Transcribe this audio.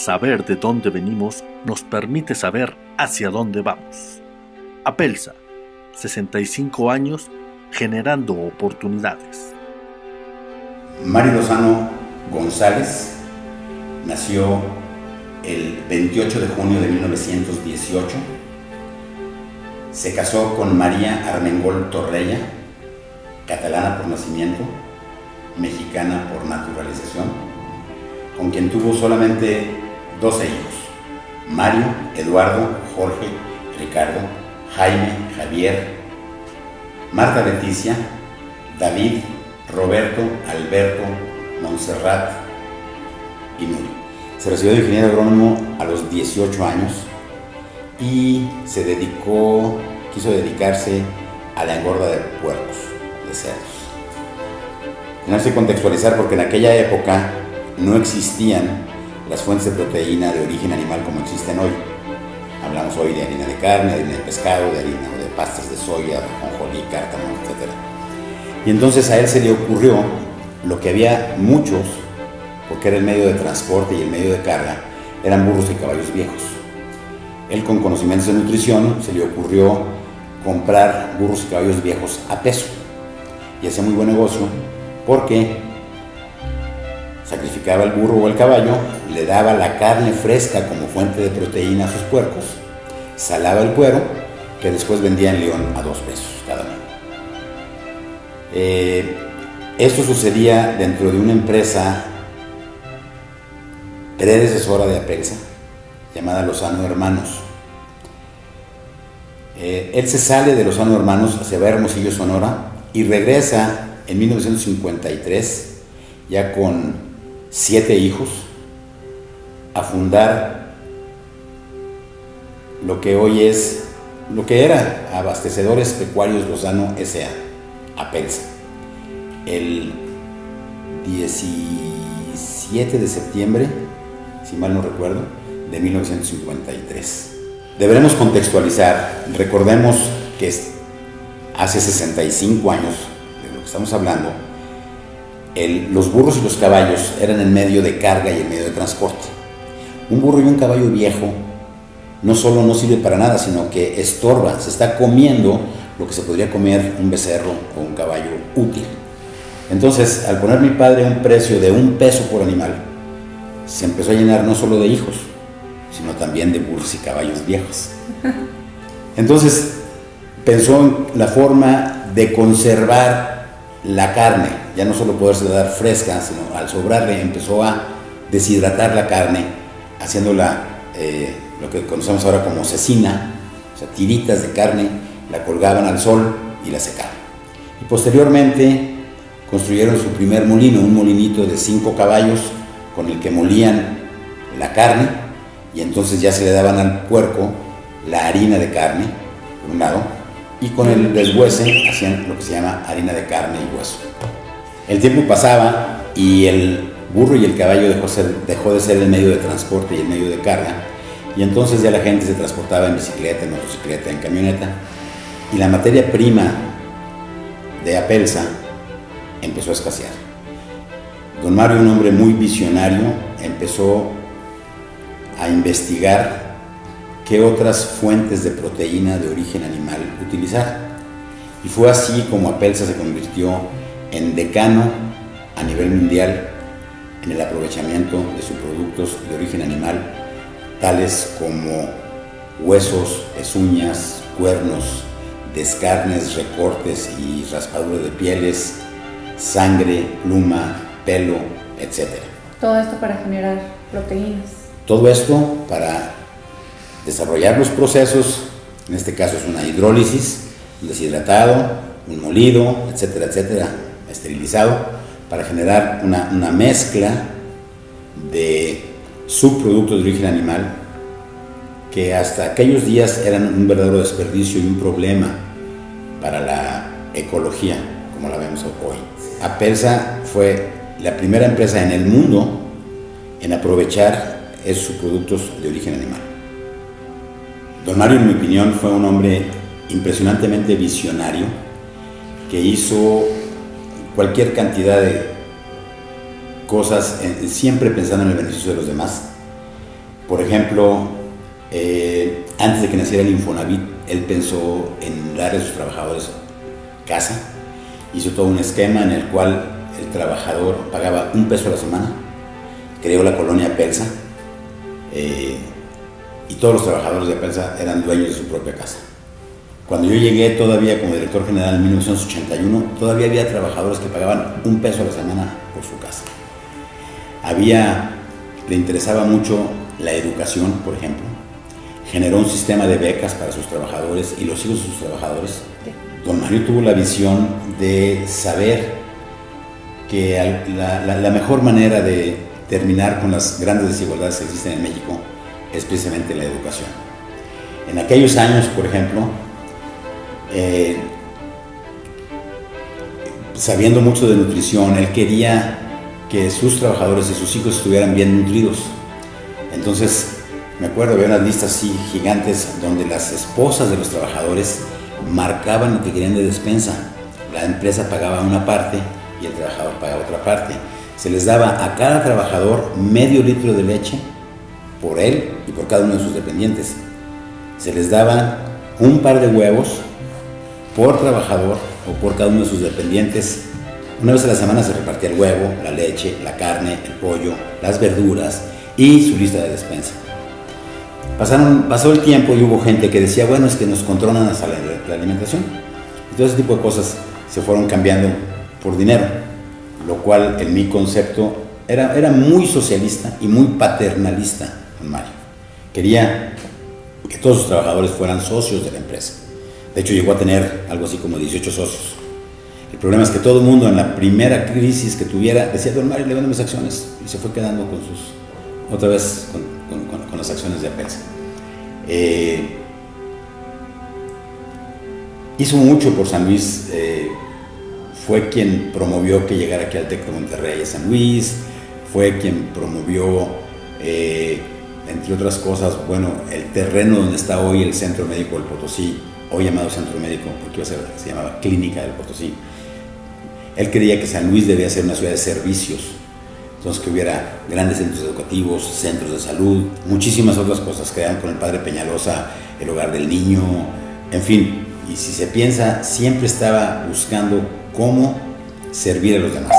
Saber de dónde venimos nos permite saber hacia dónde vamos. Apelsa, 65 años generando oportunidades. Mario Lozano González nació el 28 de junio de 1918. Se casó con María Armengol Torrella, catalana por nacimiento, mexicana por naturalización, con quien tuvo solamente 12 hijos: Mario, Eduardo, Jorge, Ricardo, Jaime, Javier, Marta Leticia, David, Roberto, Alberto, Montserrat y Nuri. Se recibió de ingeniero agrónomo a los 18 años y quiso dedicarse a la engorda de puercos, de cerdos. Tenemos que contextualizar porque en aquella época no existían las fuentes de proteína de origen animal como existen hoy. Hablamos hoy de harina de carne, harina de pescado, de harina o de pastas de soya, ajonjolí, cártamo, etc. Y entonces a él se le ocurrió lo que había muchos, porque era el medio de transporte y el medio de carga, eran burros y caballos viejos. Él, con conocimientos de nutrición, se le ocurrió comprar burros y caballos viejos a peso. Y hacía muy buen negocio porque sacrificaba el burro o el caballo, le daba la carne fresca como fuente de proteína a sus puercos, salaba el cuero, que después vendía en León a 2 pesos cada uno. Esto sucedía dentro de una empresa predecesora de Apelsa, llamada Lozano Hermanos. Él se sale de Lozano Hermanos, se va a Hermosillo, Sonora, y regresa en 1953, ya con 7 hijos, a fundar lo que era Abastecedores Pecuarios Lozano S.A., Apelsa. El 17 de septiembre, si mal no recuerdo, de 1953. Deberemos contextualizar. Recordemos que hace 65 años de lo que estamos hablando, los burros y los caballos eran el medio de carga y el medio de transporte. Un burro y un caballo viejo no solo no sirve para nada, sino que estorba, se está comiendo lo que se podría comer un becerro o un caballo útil. Entonces, al poner mi padre un precio de 1 peso por animal, se empezó a llenar no solo de hijos, sino también de burros y caballos viejos. Entonces, pensó en la forma de conservar la carne, ya no solo poderse dar fresca, sino al sobrarle empezó a deshidratar la carne, haciéndola lo que conocemos ahora como cecina, o sea, tiritas de carne, la colgaban al sol y la secaban. Y posteriormente construyeron su primer molino, un molinito de 5 caballos con el que molían la carne, y entonces ya se le daban al puerco la harina de carne, por un lado, y con el deshuese hacían lo que se llama harina de carne y hueso. El tiempo pasaba y el burro y el caballo dejó de ser el medio de transporte y el medio de carga, y entonces ya la gente se transportaba en bicicleta, en motocicleta, en camioneta, y la materia prima de Apelsa empezó a escasear. Don Mario, un hombre muy visionario, empezó a investigar qué otras fuentes de proteína de origen animal utilizar. Y fue así como Apelsa se convirtió en decano a nivel mundial en el aprovechamiento de sus productos de origen animal, tales como huesos, pezuñas, cuernos, descarnes, recortes y raspaduras de pieles, sangre, pluma, pelo, etc. Todo esto para generar proteínas. Todo esto para desarrollar los procesos, en este caso es una hidrólisis, un deshidratado, un molido, etcétera, etcétera, esterilizado, para generar una mezcla de subproductos de origen animal que hasta aquellos días eran un verdadero desperdicio y un problema para la ecología, como la vemos hoy. Apelsa fue la primera empresa en el mundo en aprovechar esos subproductos de origen animal. Don Mario, en mi opinión, fue un hombre impresionantemente visionario que hizo cualquier cantidad de cosas, siempre pensando en el beneficio de los demás, Por ejemplo, antes de que naciera el Infonavit, él pensó en darle a sus trabajadores casa. Hizo todo un esquema en el cual el trabajador pagaba $1 a la semana. Creó la colonia Pelsa, y todos los trabajadores de Pelsa eran dueños de su propia casa. Cuando yo llegué todavía como director general en 1981, todavía había trabajadores que pagaban $1 a la semana por su casa. Le interesaba mucho la educación, por ejemplo. Generó un sistema de becas para sus trabajadores y los hijos de sus trabajadores. Don Mario tuvo la visión de saber que la mejor manera de terminar con las grandes desigualdades que existen en México es precisamente la educación. En aquellos años, por ejemplo, sabiendo mucho de nutrición, él quería que sus trabajadores y sus hijos estuvieran bien nutridos. Entonces, me acuerdo, había unas listas así gigantes donde las esposas de los trabajadores marcaban lo que querían de despensa. La empresa pagaba una parte y el trabajador pagaba otra parte. Se les daba a cada trabajador medio litro de leche por él y por cada uno de sus dependientes. Se les daba un par de huevos por trabajador o por cada uno de sus dependientes. Una vez a la semana se repartía el huevo, la leche, la carne, el pollo, las verduras y su lista de despensa. Pasó el tiempo y hubo gente que decía, bueno, es que nos controlan hasta la alimentación. Y todo ese tipo de cosas se fueron cambiando por dinero, lo cual en mi concepto era muy socialista y muy paternalista, don Mario. Quería que todos sus trabajadores fueran socios de la empresa. De hecho, llegó a tener algo así como 18 socios. El problema es que todo el mundo en la primera crisis que tuviera decía, don Mario, le vendo mis acciones, y se fue quedando otra vez con las acciones de Pelsa. Hizo mucho por San Luis, fue quien promovió que llegara aquí al TEC de Monterrey a San Luis, fue quien promovió, entre otras cosas, bueno, el terreno donde está hoy el Centro Médico del Potosí, hoy llamado Centro Médico, porque se llamaba Clínica del Potosí. Él creía que San Luis debía ser una ciudad de servicios, entonces que hubiera grandes centros educativos, centros de salud, muchísimas otras cosas. Crearon con el padre Peñalosa el Hogar del Niño, en fin. Y si se piensa, siempre estaba buscando cómo servir a los demás.